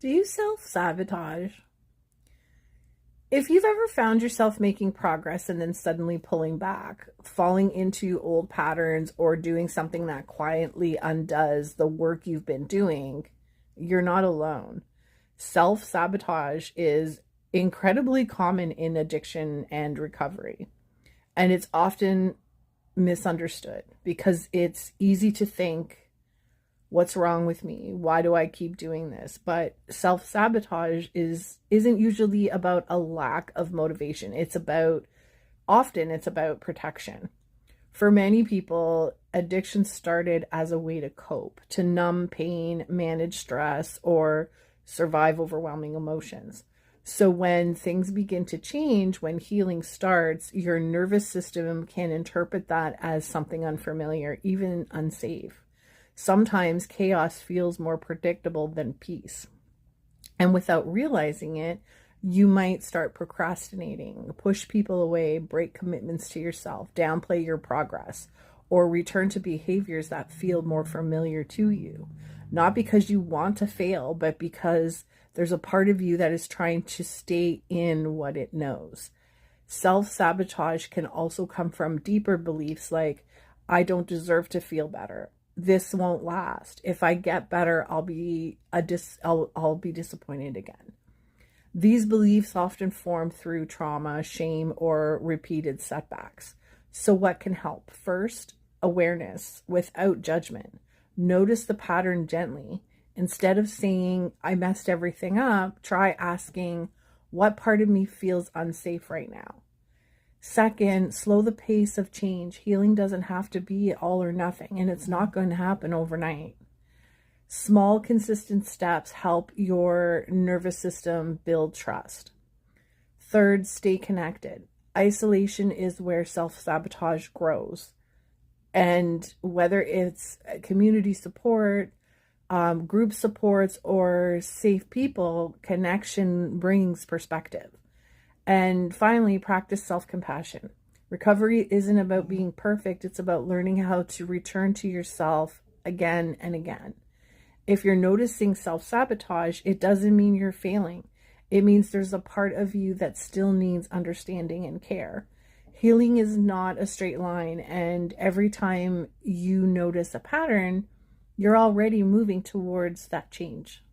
Do you self-sabotage? If you've ever found yourself making progress and then suddenly pulling back, falling into old patterns, or doing something that quietly undoes the work you've been doing, you're not alone. Self-sabotage is incredibly common in addiction and recovery, and it's often misunderstood because it's easy to think, what's wrong with me? Why do I keep doing this? But self-sabotage isn't usually about a lack of motivation. Often it's about protection. For many people, addiction started as a way to cope, to numb pain, manage stress, or survive overwhelming emotions. So when things begin to change, when healing starts, your nervous system can interpret that as something unfamiliar, even unsafe. Sometimes chaos feels more predictable than peace. And without realizing it, you might start procrastinating, push people away, break commitments to yourself, downplay your progress, or return to behaviors that feel more familiar to you. Not because you want to fail, but because there's a part of you that is trying to stay in what it knows. Self-sabotage can also come from deeper beliefs like, I don't deserve to feel better. This won't last. If I get better, I'll be disappointed again. These beliefs often form through trauma, shame, or repeated setbacks. So what can help? First, awareness without judgment. Notice the pattern gently. Instead of saying, I messed everything up, try asking, what part of me feels unsafe right now? Second, slow the pace of change. Healing doesn't have to be all or nothing, and it's not going to happen overnight. Small, consistent steps help your nervous system build trust. Third, stay connected. Isolation is where self-sabotage grows. And whether it's community support, group supports, or safe people, connection brings perspective. And finally, practice self-compassion. Recovery isn't about being perfect. It's about learning how to return to yourself again and again. If you're noticing self-sabotage, it doesn't mean you're failing. It means there's a part of you that still needs understanding and care. Healing is not a straight line, and every time you notice a pattern, you're already moving towards that change.